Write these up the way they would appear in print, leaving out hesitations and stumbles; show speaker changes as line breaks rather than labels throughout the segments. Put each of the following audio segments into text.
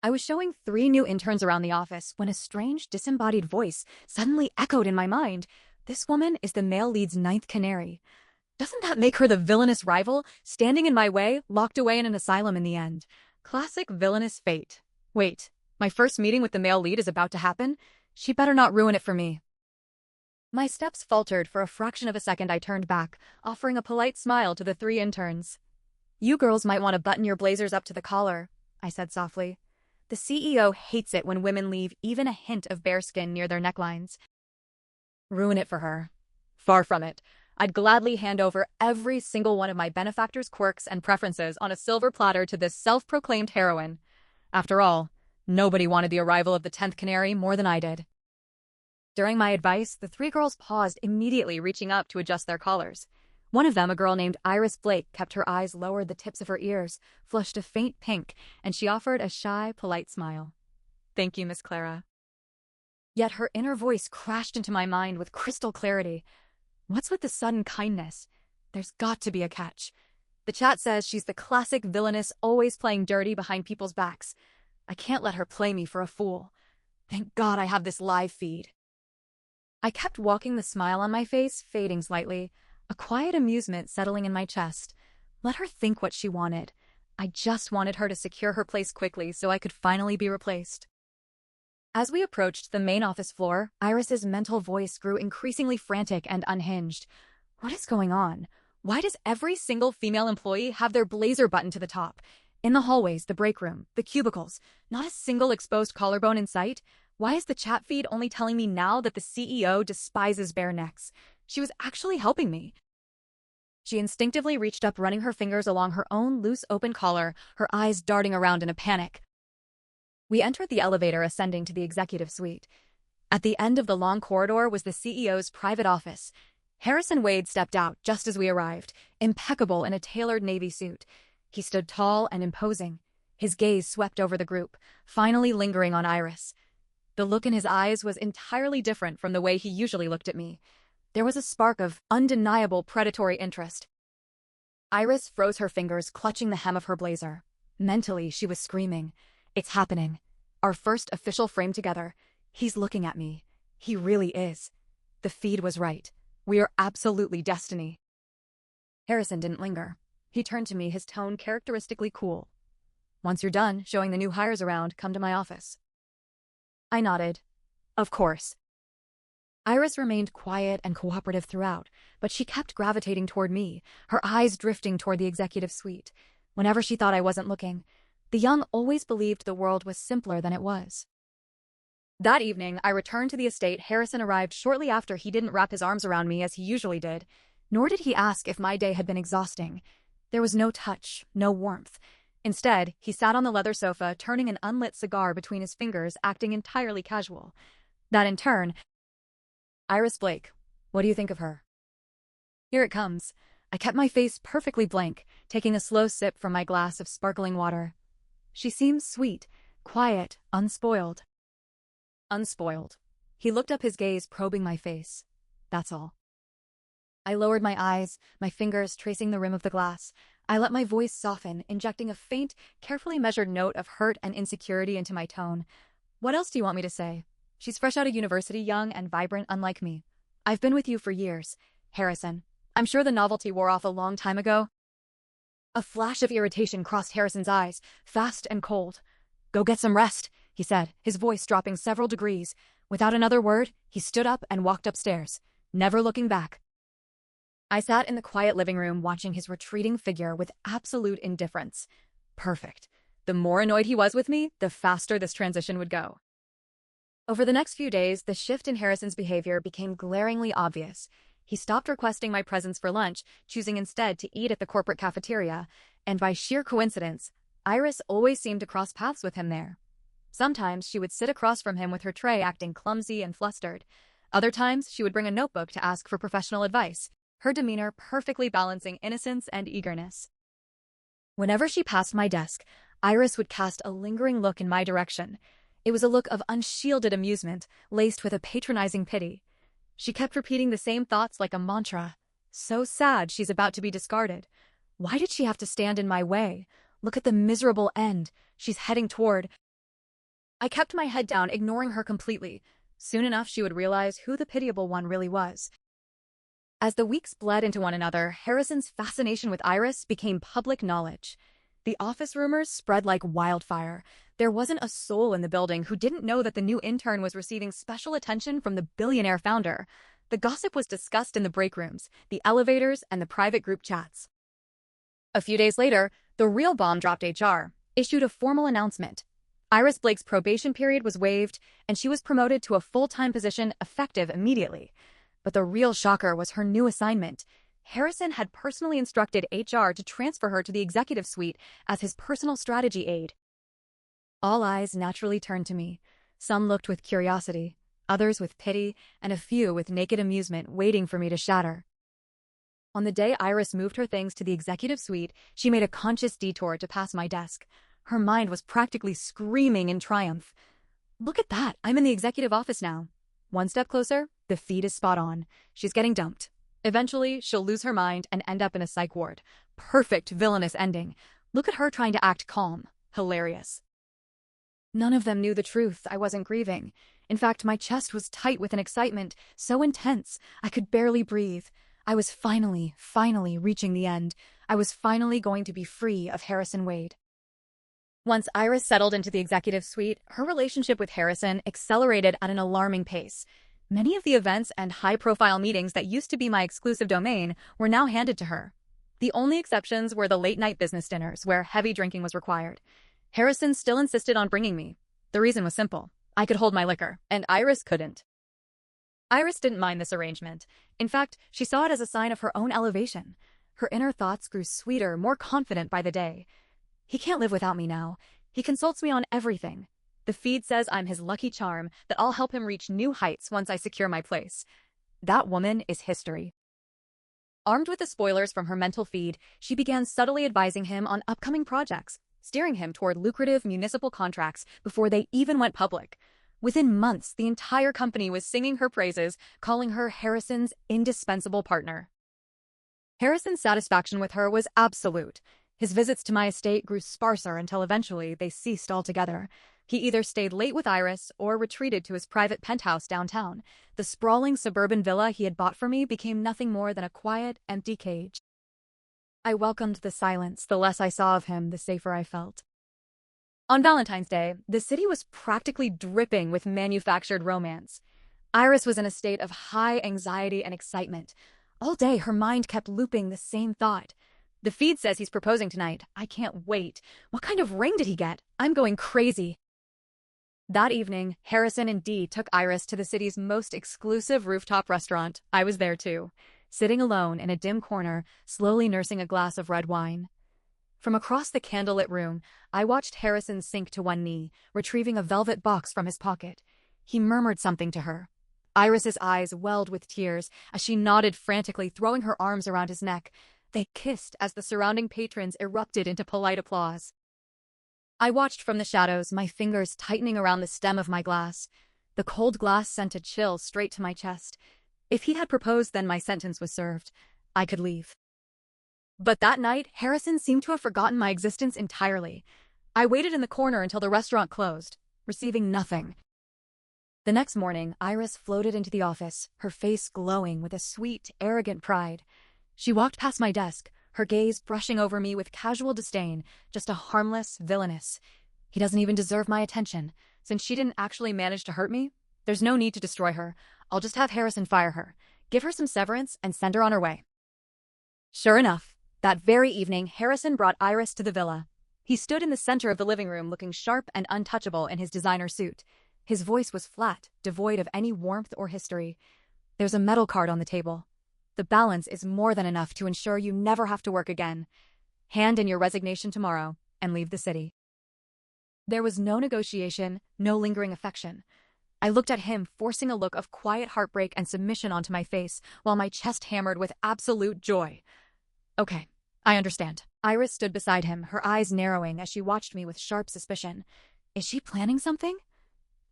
I was showing 3 new interns around the office when a strange, disembodied voice suddenly echoed in my mind. This woman is the male lead's ninth canary. Doesn't that make her the villainous rival, standing in my way, locked away in an asylum in the end? Classic villainous fate. Wait, my first meeting with the male lead is about to happen? She better not ruin it for me. My steps faltered for a fraction of a second. I turned back, offering a polite smile to the 3 interns. You girls might want to button your blazers up to the collar, I said softly. The CEO hates it when women leave even a hint of bearskin near their necklines. Ruin it for her. Far from it. I'd gladly hand over every single one of my benefactor's quirks and preferences on a silver platter to this self-proclaimed heroine. After all, nobody wanted the arrival of the 10th canary more than I did. During my advice, the 3 girls paused, immediately reaching up to adjust their collars. One of them, a girl named Iris Blake, kept her eyes lowered, the tips of her ears flushed a faint pink, and she offered a shy, polite smile. Thank you, Miss Clara. Yet her inner voice crashed into my mind with crystal clarity. What's with the sudden kindness? There's got to be a catch. The chat says she's the classic villainess, always playing dirty behind people's backs. I can't let her play me for a fool. Thank God I have this live feed. I kept walking, the smile on my face fading slightly, a quiet amusement settling in my chest. Let her think what she wanted. I just wanted her to secure her place quickly so I could finally be replaced. As we approached the main office floor, Iris's mental voice grew increasingly frantic and unhinged. What is going on? Why does every single female employee have their blazer buttoned to the top? In the hallways, the break room, the cubicles, not a single exposed collarbone in sight? Why is the chat feed only telling me now that the CEO despises bare necks? She was actually helping me. She instinctively reached up, running her fingers along her own loose open collar, her eyes darting around in a panic. We entered the elevator, ascending to the executive suite. At the end of the long corridor was the CEO's private office. Harrison Wade stepped out just as we arrived, impeccable in a tailored navy suit. He stood tall and imposing. His gaze swept over the group, finally lingering on Iris. The look in his eyes was entirely different from the way he usually looked at me. There was a spark of undeniable predatory interest. Iris froze her fingers, clutching the hem of her blazer. Mentally, she was screaming. It's happening. Our first official frame together. He's looking at me. He really is. The feed was right. We are absolutely destiny. Harrison didn't linger. He turned to me, his tone characteristically cool. Once you're done showing the new hires around, come to my office. I nodded. Of course. Iris remained quiet and cooperative throughout, but she kept gravitating toward me, her eyes drifting toward the executive suite. Whenever she thought I wasn't looking, the young always believed the world was simpler than it was. That evening, I returned to the estate. Harrison arrived shortly after. He didn't wrap his arms around me as he usually did, nor did he ask if my day had been exhausting. There was no touch, no warmth. Instead, he sat on the leather sofa, turning an unlit cigar between his fingers, acting entirely casual. That in turn, Iris Blake, what do you think of her? Here it comes. I kept my face perfectly blank, taking a slow sip from my glass of sparkling water. She seems sweet, quiet, unspoiled. Unspoiled. He looked up, his gaze probing my face. That's all. I lowered my eyes, my fingers tracing the rim of the glass. I let my voice soften, injecting a faint, carefully measured note of hurt and insecurity into my tone. What else do you want me to say? She's fresh out of university, young and vibrant, unlike me. I've been with you for years, Harrison. I'm sure the novelty wore off a long time ago. A flash of irritation crossed Harrison's eyes, fast and cold. Go get some rest, he said, his voice dropping several degrees. Without another word, he stood up and walked upstairs, never looking back. I sat in the quiet living room, watching his retreating figure with absolute indifference. Perfect. The more annoyed he was with me, the faster this transition would go. Over the next few days, the shift in Harrison's behavior became glaringly obvious. He stopped requesting my presence for lunch, choosing instead to eat at the corporate cafeteria, and by sheer coincidence, Iris always seemed to cross paths with him there. Sometimes she would sit across from him with her tray, acting clumsy and flustered. Other times, she would bring a notebook to ask for professional advice, her demeanor perfectly balancing innocence and eagerness. Whenever she passed my desk, Iris would cast a lingering look in my direction. It was a look of unshielded amusement, laced with a patronizing pity. She kept repeating the same thoughts like a mantra. So sad she's about to be discarded. Why did she have to stand in my way? Look at the miserable end she's heading toward. I kept my head down, ignoring her completely. Soon enough, she would realize who the pitiable one really was. As the weeks bled into one another, Harrison's fascination with Iris became public knowledge. The office rumors spread like wildfire. There wasn't a soul in the building who didn't know that the new intern was receiving special attention from the Billionaire founder. The gossip was discussed in the break rooms, the elevators, and the private group chats. A few days later, the real bomb dropped. HR issued a formal announcement. Iris Blake's probation period was waived, and she was promoted to a full-time position effective immediately. But the real shocker was her new assignment. Harrison had personally instructed HR to transfer her to the executive suite as his personal strategy aide. All eyes naturally turned to me. Some looked with curiosity, others with pity, and a few with naked amusement waiting for me to shatter. On the day Iris moved her things to the executive suite, she made a conscious detour to pass my desk. Her mind was practically screaming in triumph. Look at that, I'm in the executive office now. One step closer, the feed is spot on. She's getting dumped. Eventually, she'll lose her mind and end up in a psych ward. Perfect villainous ending. Look at her trying to act calm. Hilarious. None of them knew the truth. I wasn't grieving. In fact, my chest was tight with an excitement so intense I could barely breathe. I was finally reaching the end. I was finally going to be free of Harrison Wade. Once Iris settled into the executive suite, her relationship with Harrison accelerated at an alarming pace. Many of the events and high-profile meetings that used to be my exclusive domain were now handed to her. The only exceptions were the late-night business dinners, where heavy drinking was required. Harrison still insisted on bringing me. The reason was simple. I could hold my liquor, and Iris couldn't. Iris didn't mind this arrangement. In fact, she saw it as a sign of her own elevation. Her inner thoughts grew sweeter, more confident by the day. He can't live without me now. He consults me on everything. The feed says I'm his lucky charm, that I'll help him reach new heights once I secure my place. That woman is history. Armed with the spoilers from her mental feed, she began subtly advising him on upcoming projects, steering him toward lucrative municipal contracts before they even went public. Within months, the entire company was singing her praises, calling her Harrison's indispensable partner. Harrison's satisfaction with her was absolute. His visits to my estate grew sparser until eventually they ceased altogether. He either stayed late with Iris or retreated to his private penthouse downtown. The sprawling suburban villa he had bought for me became nothing more than a quiet, empty cage. I welcomed the silence. The less I saw of him, the safer I felt. On Valentine's Day, the city was practically dripping with manufactured romance. Iris was in a state of high anxiety and excitement. All day, her mind kept looping the same thought. The feed says he's proposing tonight. I can't wait. What kind of ring did he get? I'm going crazy. That evening, Harrison indeed took Iris to the city's most exclusive rooftop restaurant. I was there too, sitting alone in a dim corner, slowly nursing a glass of red wine. From across the candlelit room, I watched Harrison sink to one knee, retrieving a velvet box from his pocket. He murmured something to her. Iris's eyes welled with tears as she nodded frantically, throwing her arms around his neck. They kissed as the surrounding patrons erupted into polite applause. I watched from the shadows, my fingers tightening around the stem of my glass. The cold glass sent a chill straight to my chest. If he had proposed, then my sentence was served. I could leave. But that night, Harrison seemed to have forgotten my existence entirely. I waited in the corner until the restaurant closed, receiving nothing. The next morning, Iris floated into the office, her face glowing with a sweet, arrogant pride. She walked past my desk, her gaze brushing over me with casual disdain, just a harmless villainess. He doesn't even deserve my attention. Since she didn't actually manage to hurt me, there's no need to destroy her. I'll just have Harrison fire her, give her some severance, and send her on her way. Sure enough, that very evening, Harrison brought Iris to the villa. He stood in the center of the living room looking sharp and untouchable in his designer suit. His voice was flat, devoid of any warmth or history. There's a metal card on the table. The balance is more than enough to ensure you never have to work again. Hand in your resignation tomorrow and leave the city. There was no negotiation, no lingering affection. I looked at him, forcing a look of quiet heartbreak and submission onto my face, while my chest hammered with absolute joy. Okay, I understand. Iris stood beside him, her eyes narrowing as she watched me with sharp suspicion. Is she planning something?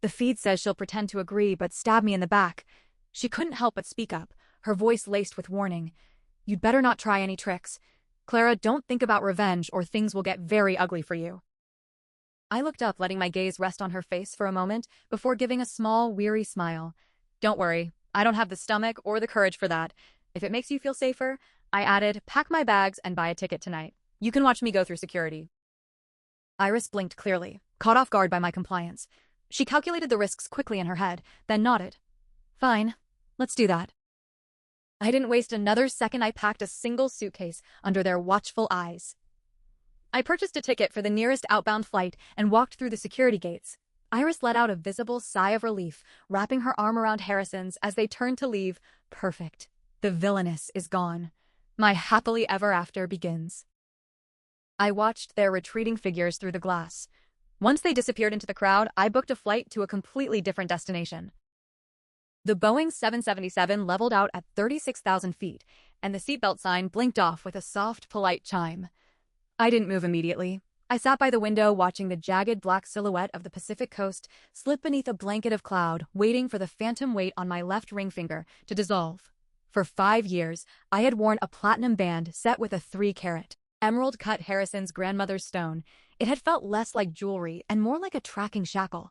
The feed says she'll pretend to agree, but stab me in the back. She couldn't help but speak up, her voice laced with warning. You'd better not try any tricks. Clara, don't think about revenge or things will get very ugly for you. I looked up, letting my gaze rest on her face for a moment before giving a small, weary smile. Don't worry, I don't have the stomach or the courage for that. If it makes you feel safer, I added, pack my bags and buy a ticket tonight. You can watch me go through security. Iris blinked clearly, caught off guard by my compliance. She calculated the risks quickly in her head, then nodded. Fine, let's do that. I didn't waste another second. I packed a single suitcase under their watchful eyes. I purchased a ticket for the nearest outbound flight and walked through the security gates. Iris let out a visible sigh of relief, wrapping her arm around Harrison's as they turned to leave. Perfect. The villainess is gone. My happily ever after begins. I watched their retreating figures through the glass. Once they disappeared into the crowd, I booked a flight to a completely different destination. The Boeing 777 leveled out at 36,000 feet, and the seatbelt sign blinked off with a soft, polite chime. I didn't move immediately. I sat by the window watching the jagged black silhouette of the Pacific coast slip beneath a blanket of cloud, waiting for the phantom weight on my left ring finger to dissolve. For 5 years, I had worn a platinum band set with a 3-carat, emerald-cut Harrison's grandmother's stone. It had felt less like jewelry and more like a tracking shackle.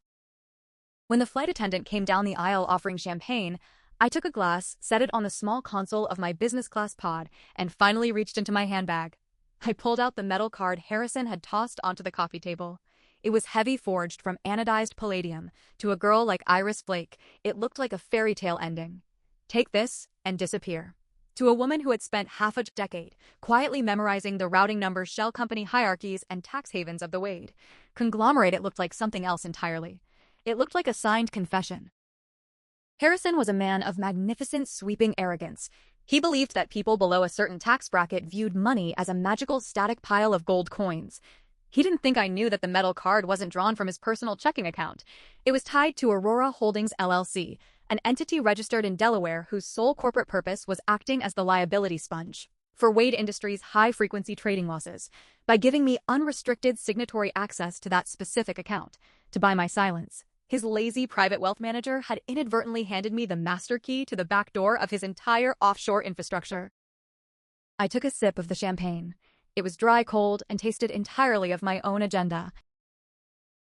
When the flight attendant came down the aisle offering champagne, I took a glass, set it on the small console of my business class pod, and finally reached into my handbag. I pulled out the metal card Harrison had tossed onto the coffee table. It was heavy forged from anodized palladium. To a girl like Iris Blake, it looked like a fairy tale ending. Take this and disappear. To a woman who had spent half a decade quietly memorizing the routing numbers, shell company hierarchies, and tax havens of the Wade conglomerate, it looked like something else entirely. It looked like a signed confession. Harrison was a man of magnificent, sweeping arrogance. He believed that people below a certain tax bracket viewed money as a magical, static pile of gold coins. He didn't think I knew that the metal card wasn't drawn from his personal checking account. It was tied to Aurora Holdings LLC, an entity registered in Delaware whose sole corporate purpose was acting as the liability sponge for Wade Industries' high-frequency trading losses by giving me unrestricted signatory access to that specific account. To buy my silence, his lazy private wealth manager had inadvertently handed me the master key to the back door of his entire offshore infrastructure. I took a sip of the champagne. It was dry cold and tasted entirely of my own agenda.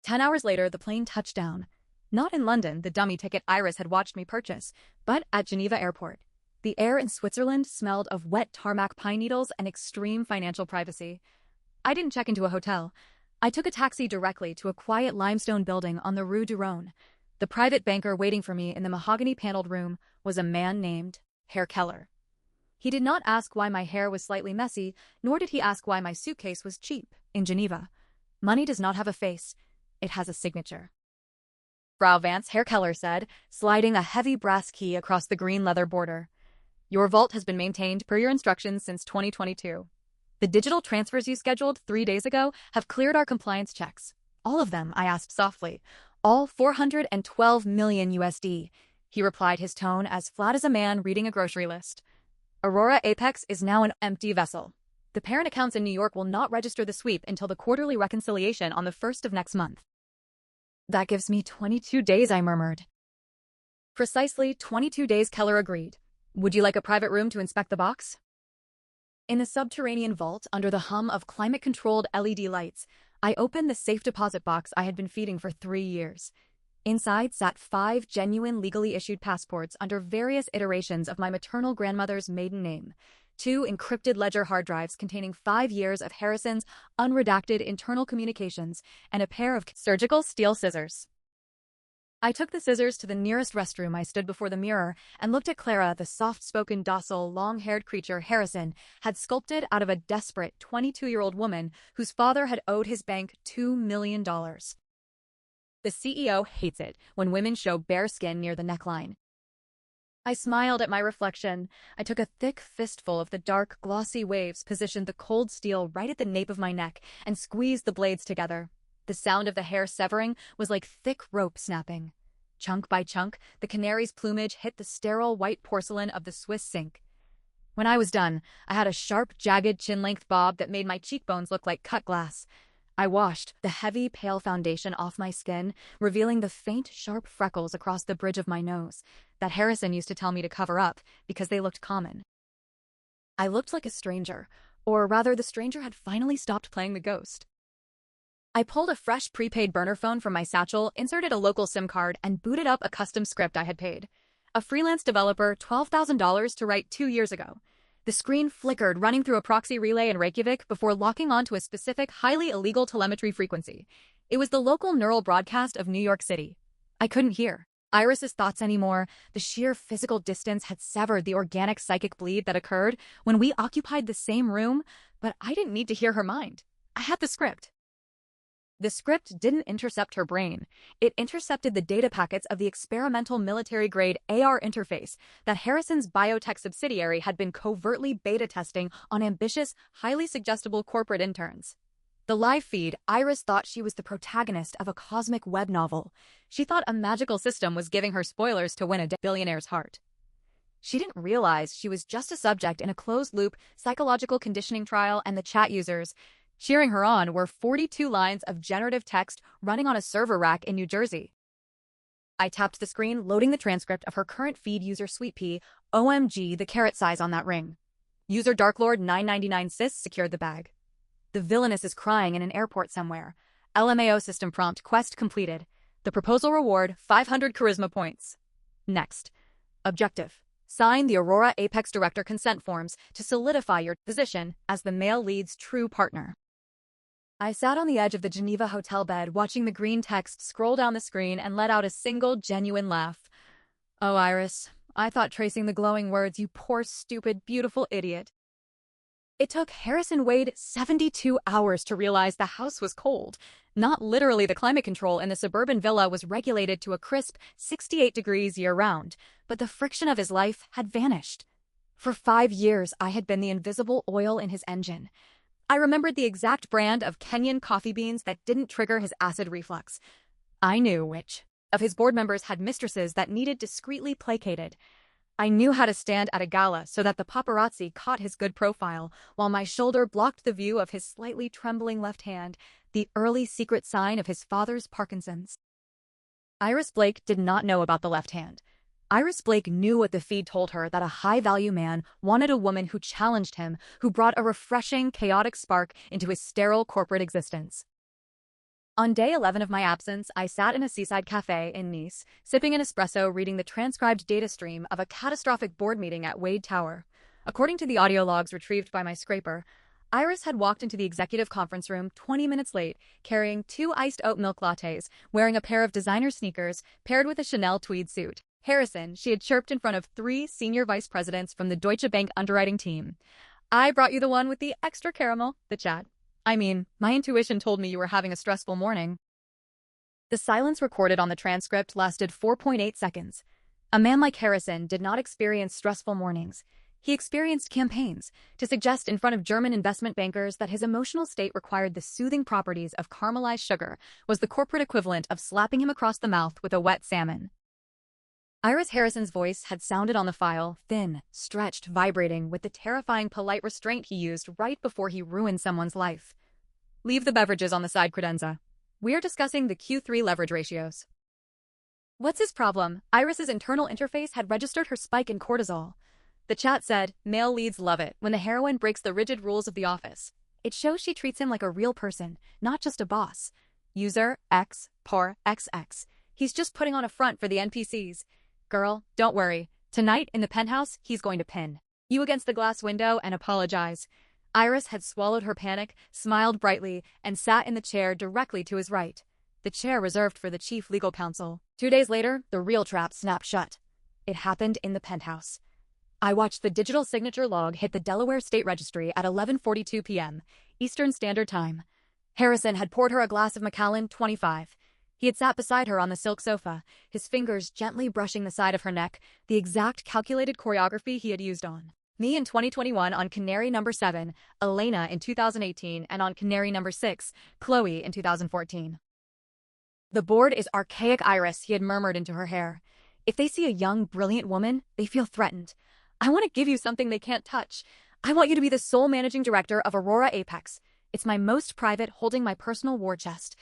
10 hours later, the plane touched down. Not in London, the dummy ticket Iris had watched me purchase, but at Geneva airport. The air in Switzerland smelled of wet tarmac, pine needles, and extreme financial privacy. I didn't check into a hotel. I took a taxi directly to a quiet limestone building on the Rue du Rhône. The private banker waiting for me in the mahogany-paneled room was a man named Herr Keller. He did not ask why my hair was slightly messy, nor did he ask why my suitcase was cheap in Geneva. Money does not have a face. It has a signature. Frau Vance, Herr Keller said, sliding a heavy brass key across the green leather border. Your vault has been maintained per your instructions since 2022. The digital transfers you scheduled 3 days ago have cleared our compliance checks. All of them, I asked softly. All 412 million USD. He replied, his tone as flat as a man reading a grocery list. Aurora Apex is now an empty vessel. The parent accounts in New York will not register the sweep until the quarterly reconciliation on the 1st of next month. That gives me 22 days, I murmured. Precisely 22 days, Keller agreed. Would you like a private room to inspect the box? In the subterranean vault, under the hum of climate-controlled LED lights, I opened the safe deposit box I had been feeding for 3 years. Inside sat 5 genuine legally issued passports under various iterations of my maternal grandmother's maiden name, 2 encrypted ledger hard drives containing 5 years of Harrison's unredacted internal communications, and a pair of surgical steel scissors. I took the scissors to the nearest restroom. I stood before the mirror and looked at Clara, the soft-spoken, docile, long-haired creature Harrison had sculpted out of a desperate 22-year-old woman whose father had owed his bank $2 million. The CEO hates it when women show bare skin near the neckline. I smiled at my reflection. I took a thick fistful of the dark, glossy waves, positioned the cold steel right at the nape of my neck, and squeezed the blades together. The sound of the hair severing was like thick rope snapping. Chunk by chunk, the canary's plumage hit the sterile white porcelain of the Swiss sink. When I was done, I had a sharp, jagged, chin-length bob that made my cheekbones look like cut glass. I washed the heavy, pale foundation off my skin, revealing the faint, sharp freckles across the bridge of my nose that Harrison used to tell me to cover up because they looked common. I looked like a stranger, or rather the stranger had finally stopped playing the ghost. I pulled a fresh prepaid burner phone from my satchel, inserted a local SIM card, and booted up a custom script I had paid. A freelance developer $12,000 to write 2 years ago. The screen flickered, running through a proxy relay in Reykjavik before locking onto a specific, highly illegal telemetry frequency. It was the local neural broadcast of New York City. I couldn't hear Iris's thoughts anymore. The sheer physical distance had severed the organic psychic bleed that occurred when we occupied the same room, but I didn't need to hear her mind. I had the script. The script didn't intercept her brain. It intercepted the data packets of the experimental military-grade AR interface that Harrison's biotech subsidiary had been covertly beta testing on ambitious, highly suggestible corporate interns. The live feed, Iris thought she was the protagonist of a cosmic web novel. She thought a magical system was giving her spoilers to win a billionaire's heart. She didn't realize she was just a subject in a closed-loop psychological conditioning trial, and the chat users cheering her on were 42 lines of generative text running on a server rack in New Jersey. I tapped the screen, loading the transcript of her current feed user Sweet Pea. OMG, the carrot size on that ring. User Darklord 999 cis secured the bag. The villainess is crying in an airport somewhere. LMAO system prompt quest completed. The proposal reward 500 charisma points. Next. Objective. Sign the Aurora Apex Director consent forms to solidify your position as the male lead's true partner. I sat on the edge of the Geneva hotel bed, watching the green text scroll down the screen, and let out a single genuine laugh. Oh, Iris, I thought tracing the glowing words, you poor, stupid, beautiful idiot. It took Harrison Wade 72 hours to realize the house was cold. Not literally, the climate control in the suburban villa was regulated to a crisp 68 degrees year-round, but the friction of his life had vanished. For 5 years, I had been the invisible oil in his engine. I remembered the exact brand of Kenyan coffee beans that didn't trigger his acid reflux. I knew which of his board members had mistresses that needed discreetly placated. I knew how to stand at a gala so that the paparazzi caught his good profile, while my shoulder blocked the view of his slightly trembling left hand, the early secret sign of his father's Parkinson's. Iris Blake did not know about the left hand. Iris Blake knew what the feed told her, that a high-value man wanted a woman who challenged him, who brought a refreshing, chaotic spark into his sterile corporate existence. On day 11 of my absence, I sat in a seaside cafe in Nice, sipping an espresso, reading the transcribed data stream of a catastrophic board meeting at Wade Tower. According to the audio logs retrieved by my scraper, Iris had walked into the executive conference room 20 minutes late, carrying 2 iced oat milk lattes, wearing a pair of designer sneakers, paired with a Chanel tweed suit. Harrison, she had chirped in front of 3 senior vice presidents from the Deutsche Bank underwriting team. I brought you the one with the extra caramel, the chat. I mean, my intuition told me you were having a stressful morning. The silence recorded on the transcript lasted 4.8 seconds. A man like Harrison did not experience stressful mornings. He experienced campaigns to suggest in front of German investment bankers that his emotional state required the soothing properties of caramelized sugar was the corporate equivalent of slapping him across the mouth with a wet salmon. Iris Harrison's voice had sounded on the file, thin, stretched, vibrating, with the terrifying polite restraint he used right before he ruined someone's life. Leave the beverages on the side, credenza. We're discussing the Q3 leverage ratios. What's his problem? Iris's internal interface had registered her spike in cortisol. The chat said, male leads love it when the heroine breaks the rigid rules of the office. It shows she treats him like a real person, not just a boss. User X, por XX. He's just putting on a front for the NPCs. Girl, don't worry. Tonight, in the penthouse, he's going to pin you against the glass window and apologize. Iris had swallowed her panic, smiled brightly, and sat in the chair directly to his right. The chair reserved for the chief legal counsel. 2 days later, the real trap snapped shut. It happened in the penthouse. I watched the digital signature log hit the Delaware State Registry at 11:42 p.m. Eastern Standard Time. Harrison had poured her a glass of Macallan 25. He had sat beside her on the silk sofa, his fingers gently brushing the side of her neck, the exact calculated choreography he had used on me in 2021, on Canary number 7, Elena in 2018, and on Canary number 6, Chloe in 2014. The board is archaic, Iris, he had murmured into her hair. If they see a young, brilliant woman, they feel threatened. I want to give you something they can't touch. I want you to be the sole managing director of Aurora Apex. It's my most private, holding my personal war chest.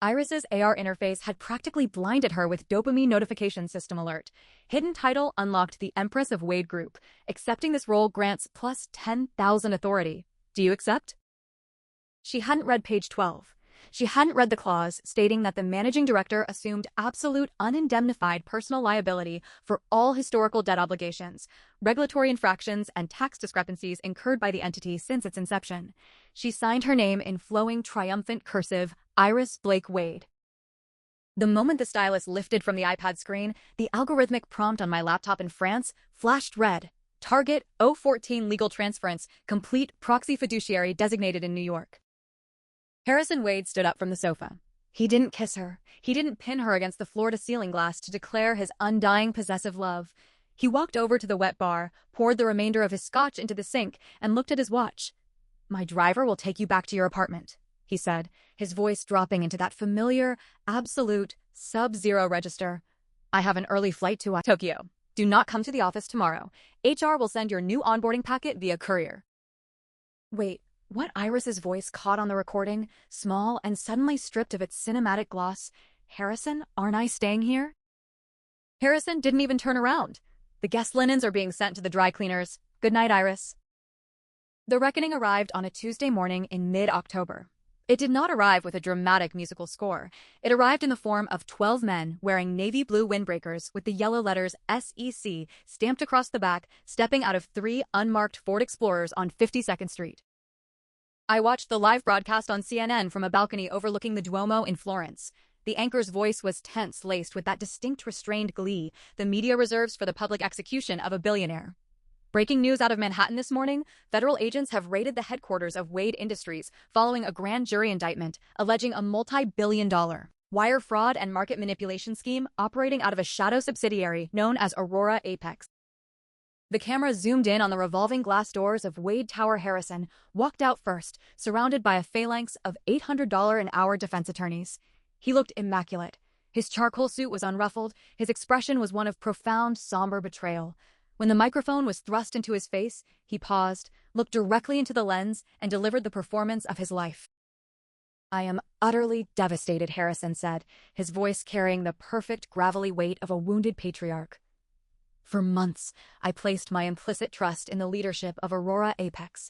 Iris's AR interface had practically blinded her with dopamine notification system alert. Hidden title unlocked the Empress of Wade Group. Accepting this role grants plus 10,000 authority. Do you accept? She hadn't read page 12. She hadn't read the clause stating that the managing director assumed absolute unindemnified personal liability for all historical debt obligations, regulatory infractions, and tax discrepancies incurred by the entity since its inception. She signed her name in flowing, triumphant cursive, Iris Blake Wade. The moment the stylus lifted from the iPad screen, the algorithmic prompt on my laptop in France flashed red. Target 014 legal transference, complete proxy fiduciary designated in New York. Harrison Wade stood up from the sofa. He didn't kiss her. He didn't pin her against the floor-to-ceiling glass to declare his undying possessive love. He walked over to the wet bar, poured the remainder of his scotch into the sink, and looked at his watch. "My driver will take you back to your apartment," he said, his voice dropping into that familiar, absolute, sub-zero register. "I have an early flight to Tokyo. Do not come to the office tomorrow. HR will send your new onboarding packet via courier." Wait, what? Iris's voice caught on the recording, small and suddenly stripped of its cinematic gloss. "Harrison, aren't I staying here?" Harrison didn't even turn around. "The guest linens are being sent to the dry cleaners. Good night, Iris." The reckoning arrived on a Tuesday morning in mid-October. It did not arrive with a dramatic musical score. It arrived in the form of 12 men wearing navy blue windbreakers with the yellow letters SEC stamped across the back, stepping out of 3 unmarked Ford Explorers on 52nd Street. I watched the live broadcast on CNN from a balcony overlooking the Duomo in Florence. The anchor's voice was tense, laced with that distinct restrained glee the media reserves for the public execution of a billionaire. Breaking news out of Manhattan this morning, federal agents have raided the headquarters of Wade Industries following a grand jury indictment alleging a multi-billion-dollar wire fraud and market manipulation scheme operating out of a shadow subsidiary known as Aurora Apex. The camera zoomed in on the revolving glass doors of Wade Tower. Harrison walked out first, surrounded by a phalanx of $800 an hour defense attorneys. He looked immaculate. His charcoal suit was unruffled. His expression was one of profound, somber betrayal. When the microphone was thrust into his face, he paused, looked directly into the lens, and delivered the performance of his life. "I am utterly devastated," Harrison said, his voice carrying the perfect gravelly weight of a wounded patriarch. "For months, I placed my implicit trust in the leadership of Aurora Apex.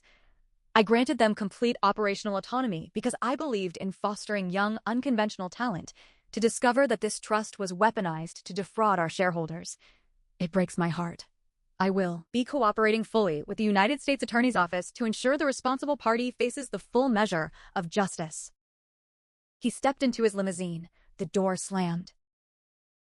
I granted them complete operational autonomy because I believed in fostering young, unconventional talent. To discover that this trust was weaponized to defraud our shareholders, it breaks my heart. I will be cooperating fully with the United States Attorney's Office to ensure the responsible party faces the full measure of justice." He stepped into his limousine. The door slammed.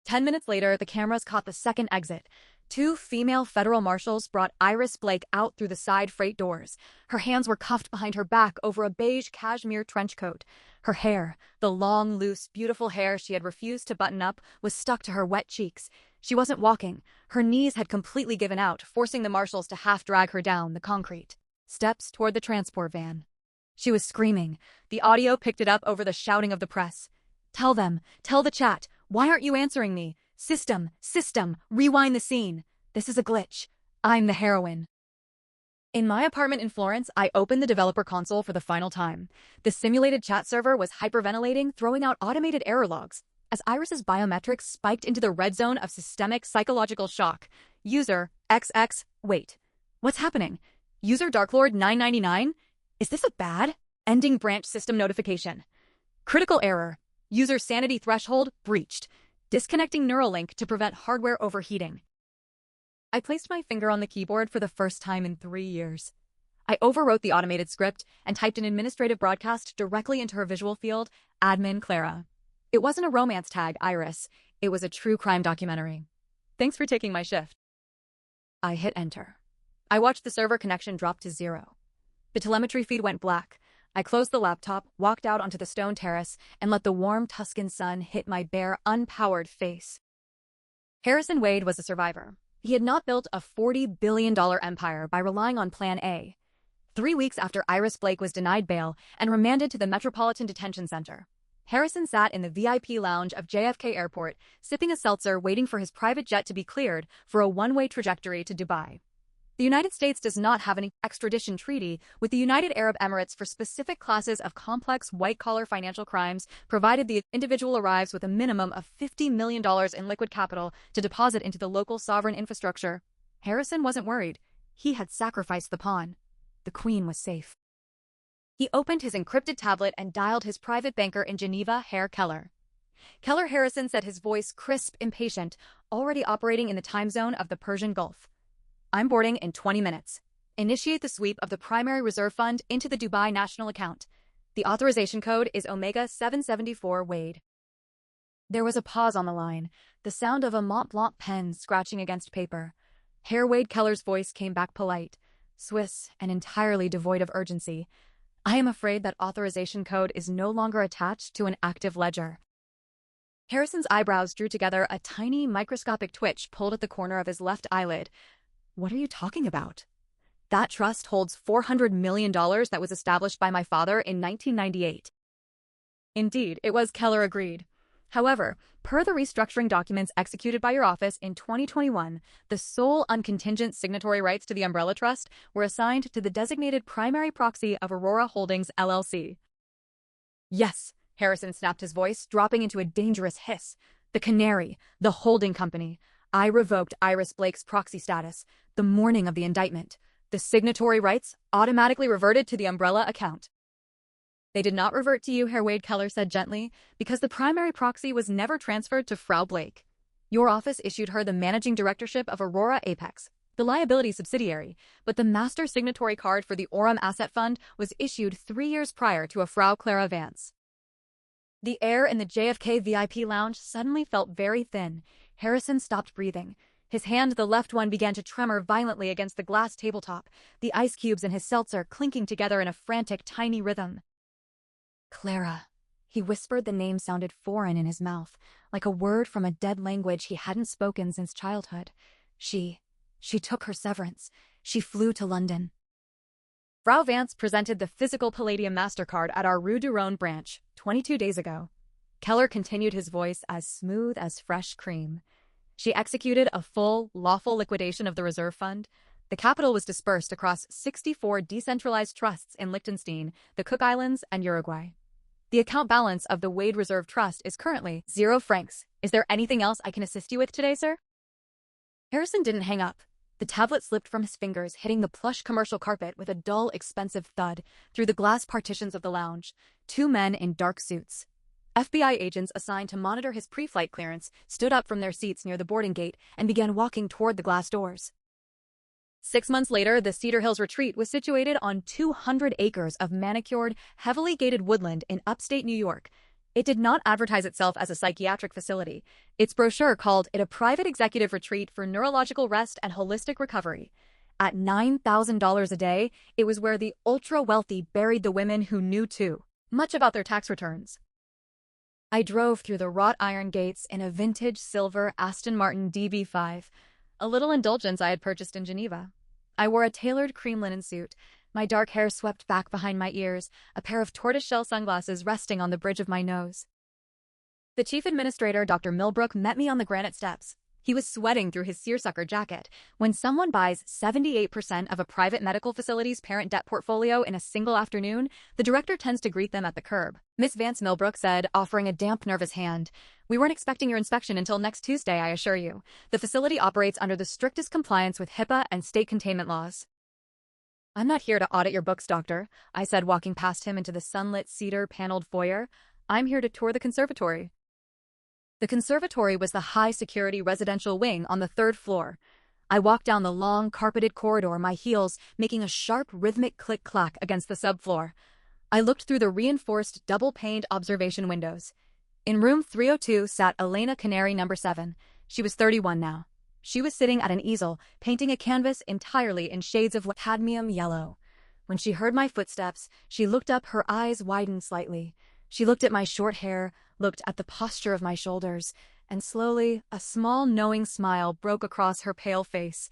10 minutes later, the cameras caught the second exit. 2 female federal marshals brought Iris Blake out through the side freight doors. Her hands were cuffed behind her back over a beige cashmere trench coat. Her hair, the long, loose, beautiful hair she had refused to button up, was stuck to her wet cheeks. She wasn't walking. Her knees had completely given out, forcing the marshals to half-drag her down the concrete steps toward the transport van. She was screaming. The audio picked it up over the shouting of the press. "Tell them, tell the chat, why aren't you answering me? System, rewind the scene. This is a glitch. I'm the heroine." In my apartment in Florence, I opened the developer console for the final time. The simulated chat server was hyperventilating, throwing out automated error logs. As Iris's biometrics spiked into the red zone of systemic psychological shock. User XX. Wait, what's happening? User Darklord 999? Is this a bad ending branch system notification? Critical error. User sanity threshold breached. Disconnecting Neuralink to prevent hardware overheating. I placed my finger on the keyboard for the first time in 3 years. I overwrote the automated script and typed an administrative broadcast directly into her visual field, Admin Clara. It wasn't a romance tag, Iris. It was a true crime documentary. "Thanks for taking my shift." I hit enter. I watched the server connection drop to 0. The telemetry feed went black. I closed the laptop, walked out onto the stone terrace, and let the warm Tuscan sun hit my bare, unpowered face. Harrison Wade was a survivor. He had not built a $40 billion empire by relying on Plan A. 3 weeks after Iris Blake was denied bail and remanded to the Metropolitan Detention Center, Harrison sat in the VIP lounge of JFK Airport, sipping a seltzer, waiting for his private jet to be cleared for a one-way trajectory to Dubai. The United States does not have an extradition treaty with the United Arab Emirates for specific classes of complex white-collar financial crimes, provided the individual arrives with a minimum of $50 million in liquid capital to deposit into the local sovereign infrastructure. Harrison wasn't worried. He had sacrificed the pawn. The Queen was safe. He opened his encrypted tablet and dialed his private banker in Geneva, Herr Keller. Keller Harrison said, his voice crisp, impatient, already operating in the time zone of the Persian Gulf. "I'm boarding in 20 minutes. Initiate the sweep of the primary reserve fund into the Dubai national account. The authorization code is Omega 774 Wade." There was a pause on the line, the sound of a Mont Blanc pen scratching against paper. Herr Wade Keller's voice came back polite, Swiss, and entirely devoid of urgency. "I am afraid that authorization code is no longer attached to an active ledger." Harrison's eyebrows drew together, a tiny microscopic twitch pulled at the corner of his left eyelid. "What are you talking about?" "That trust holds $400 million that was established by my father in 1998. "Indeed, it was," Keller agreed. "However, per the restructuring documents executed by your office in 2021, the sole uncontingent signatory rights to the umbrella trust were assigned to the designated primary proxy of Aurora Holdings, LLC. "Yes," Harrison snapped, his voice dropping into a dangerous hiss. "The Canary, the holding company. I revoked Iris Blake's proxy status the morning of the indictment. The signatory rights automatically reverted to the umbrella account." "They did not revert to you," Herr Wade Keller said gently, "because the primary proxy was never transferred to Frau Blake. Your office issued her the managing directorship of Aurora Apex, the liability subsidiary, but the master signatory card for the Aurum Asset Fund was issued 3 years prior to a Frau Clara Vance." The air in the JFK VIP lounge suddenly felt very thin. Harrison stopped breathing. His hand, the left one, began to tremor violently against the glass tabletop, the ice cubes in his seltzer clinking together in a frantic, tiny rhythm. "Clara." He whispered. The name sounded foreign in his mouth, like a word from a dead language he hadn't spoken since childhood. She took her severance. She flew to London. "Frau Vance presented the physical Palladium MasterCard at our Rue du Rhône branch 22 days ago." Keller continued, his voice as smooth as fresh cream. "She executed a full, lawful liquidation of the reserve fund. The capital was dispersed across 64 decentralized trusts in Liechtenstein, the Cook Islands, and Uruguay. The account balance of the Wade Reserve Trust is currently 0 francs. Is there anything else I can assist you with today, sir?" Harrison didn't hang up. The tablet slipped from his fingers, hitting the plush commercial carpet with a dull, expensive thud through the glass partitions of the lounge. 2 men in dark suits, FBI agents assigned to monitor his pre-flight clearance, stood up from their seats near the boarding gate and began walking toward the glass doors. 6 months later, the Cedar Hills retreat was situated on 200 acres of manicured, heavily gated woodland in upstate New York. It did not advertise itself as a psychiatric facility. Its brochure called it a private executive retreat for neurological rest and holistic recovery. At $9,000 a day, it was where the ultra-wealthy buried the women who knew too much about their tax returns. I drove through the wrought iron gates in a vintage silver Aston Martin DB5, a little indulgence I had purchased in Geneva. I wore a tailored cream linen suit, my dark hair swept back behind my ears, a pair of tortoiseshell sunglasses resting on the bridge of my nose. The chief administrator, Dr. Milbrook, met me on the granite steps. He was sweating through his seersucker jacket. When someone buys 78% of a private medical facility's parent debt portfolio in a single afternoon, the director tends to greet them at the curb. "Miss Vance," Milbrook said, offering a damp, nervous hand. "We weren't expecting your inspection until next Tuesday, I assure you. The facility operates under the strictest compliance with HIPAA and state containment laws." "I'm not here to audit your books, doctor," I said, walking past him into the sunlit, cedar-paneled foyer. "I'm here to tour the conservatory." The conservatory was the high-security residential wing on the 3rd floor. I walked down the long, carpeted corridor, my heels making a sharp, rhythmic click-clack against the subfloor. I looked through the reinforced, double-paned observation windows. In room 302 sat Elena Canary, number 7. She was 31 now. She was sitting at an easel, painting a canvas entirely in shades of cadmium yellow. When she heard my footsteps, she looked up, her eyes widened slightly. She looked at my short hair, looked at the posture of my shoulders, and slowly, a small, knowing smile broke across her pale face.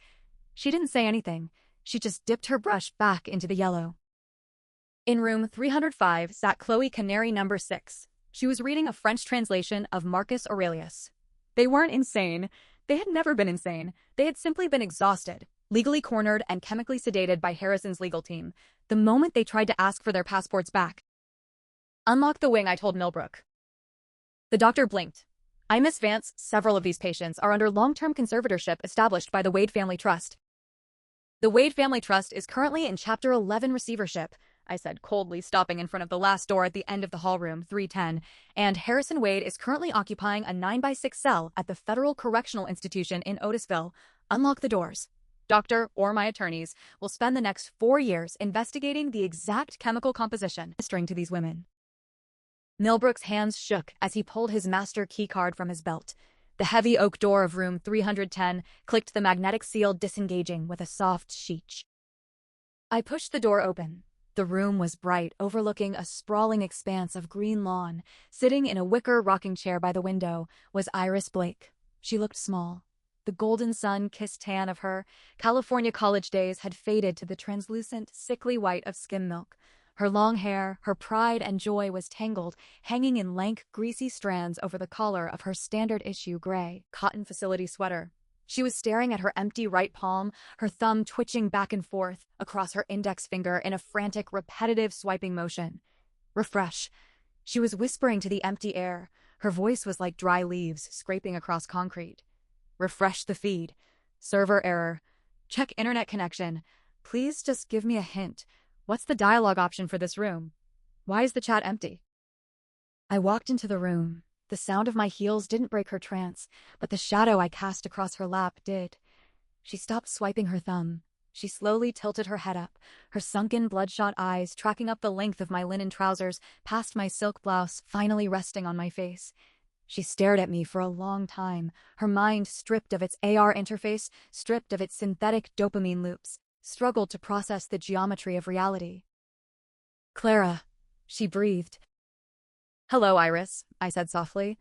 She didn't say anything. She just dipped her brush back into the yellow. In room 305 sat Chloe Canary, number 6. She was reading a French translation of Marcus Aurelius. They weren't insane. They had never been insane. They had simply been exhausted, legally cornered and chemically sedated by Harrison's legal team, the moment they tried to ask for their passports back. "Unlock the wing," I told Milbrook. The doctor blinked. "I Miss Vance, several of these patients are under long-term conservatorship established by the Wade Family Trust. The Wade Family Trust is currently in Chapter 11 receivership. I said coldly, stopping in front of the last door at the end of the hallroom, 310, and Harrison Wade is currently occupying a 9x6 cell at the Federal Correctional Institution in Otisville. Unlock the doors. Doctor or my attorneys will spend the next 4 years investigating the exact chemical composition administering to these women. Millbrook's hands shook as he pulled his master keycard from his belt. The heavy oak door of room 310 clicked, the magnetic seal disengaging with a soft sheech. I pushed the door open. The room was bright, overlooking a sprawling expanse of green lawn. Sitting in a wicker rocking chair by the window was Iris Blake. She looked small. The golden sun kissed tan of her California college days had faded to the translucent, sickly white of skim milk. Her long hair, her pride and joy, was tangled, hanging in lank, greasy strands over the collar of her standard-issue gray cotton facility sweater. She was staring at her empty right palm, her thumb twitching back and forth across her index finger in a frantic, repetitive swiping motion. Refresh. She was whispering to the empty air. Her voice was like dry leaves scraping across concrete. Refresh the feed. Server error. Check internet connection. Please just give me a hint. What's the dialogue option for this room? Why is the chat empty? I walked into the room. The sound of my heels didn't break her trance, but the shadow I cast across her lap did. She stopped swiping her thumb. She slowly tilted her head up, her sunken, bloodshot eyes tracking up the length of my linen trousers past my silk blouse, finally resting on my face. She stared at me for a long time, her mind stripped of its AR interface, stripped of its synthetic dopamine loops, struggled to process the geometry of reality. "Clara," she breathed. "Hello, Iris," I said softly.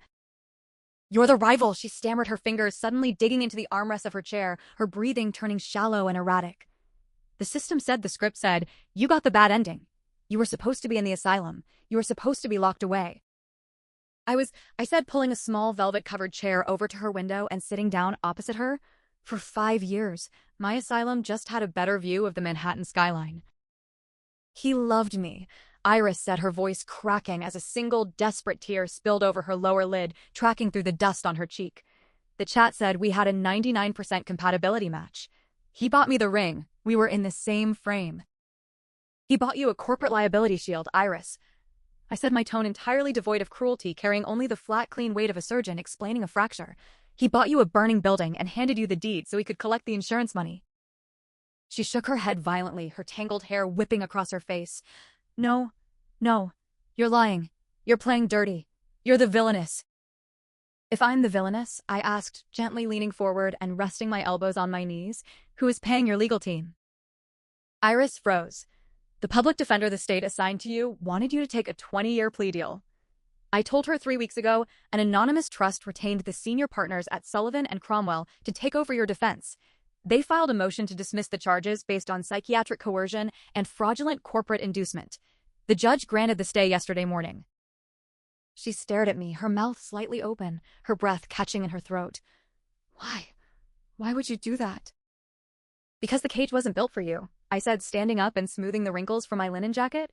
"You're the rival," she stammered, her fingers suddenly digging into the armrest of her chair, her breathing turning shallow and erratic. "The system said, the script said, you got the bad ending. You were supposed to be in the asylum. You were supposed to be locked away." I said, pulling a small velvet-covered chair over to her window and sitting down opposite her. "For 5 years, my asylum just had a better view of the Manhattan skyline." "He loved me," Iris said, her voice cracking as a single desperate tear spilled over her lower lid, tracking through the dust on her cheek. "The chat said we had a 99% compatibility match. He bought me the ring. We were in the same frame." "He bought you a corporate liability shield, Iris," I said, my tone entirely devoid of cruelty, carrying only the flat, clean weight of a surgeon explaining a fracture. "He bought you a burning building and handed you the deed so he could collect the insurance money." She shook her head violently, her tangled hair whipping across her face. No, you're lying. You're playing dirty. You're the villainous." "If I'm the villainous," I asked, gently leaning forward and resting my elbows on my knees, "who is paying your legal team?" Iris froze. "The public defender the state assigned to you wanted you to take a 20-year plea deal. I told her 3 weeks ago an anonymous trust retained the senior partners at Sullivan and Cromwell to take over your defense. They filed a motion to dismiss the charges based on psychiatric coercion and fraudulent corporate inducement. The judge granted the stay yesterday morning." She stared at me, her mouth slightly open, her breath catching in her throat. "Why? Why would you do that?" "Because the cage wasn't built for you," I said, standing up and smoothing the wrinkles from my linen jacket.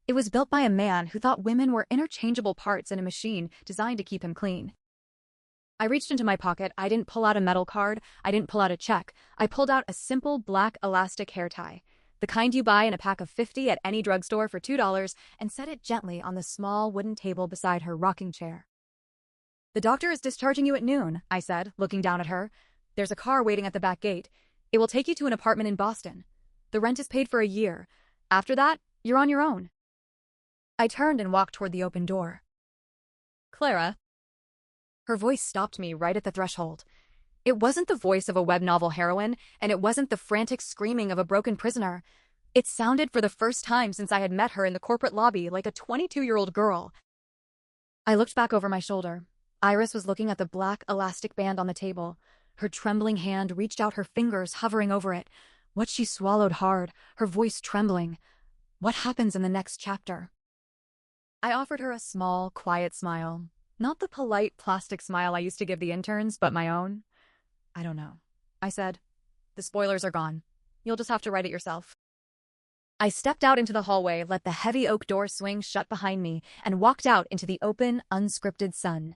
"It was built by a man who thought women were interchangeable parts in a machine designed to keep him clean." I reached into my pocket. I didn't pull out a metal card. I didn't pull out a check. I pulled out a simple black elastic hair tie, the kind you buy in a pack of 50 at any drugstore for $2, and set it gently on the small wooden table beside her rocking chair. "The doctor is discharging you at noon," I said, looking down at her. "There's a car waiting at the back gate. It will take you to an apartment in Boston. The rent is paid for a year. After that, you're on your own." I turned and walked toward the open door. "Clara." Her voice stopped me right at the threshold. It wasn't the voice of a web novel heroine, and it wasn't the frantic screaming of a broken prisoner. It sounded, for the first time since I had met her in the corporate lobby, like a 22-year-old girl. I looked back over my shoulder. Iris was looking at the black elastic band on the table. Her trembling hand reached out, her fingers hovering over it. What she swallowed hard, her voice trembling. "What happens in the next chapter?" I offered her a small, quiet smile. Not the polite plastic smile I used to give the interns, but my own. "I don't know," I said. "The spoilers are gone. You'll just have to write it yourself." I stepped out into the hallway, let the heavy oak door swing shut behind me, and walked out into the open, unscripted sun.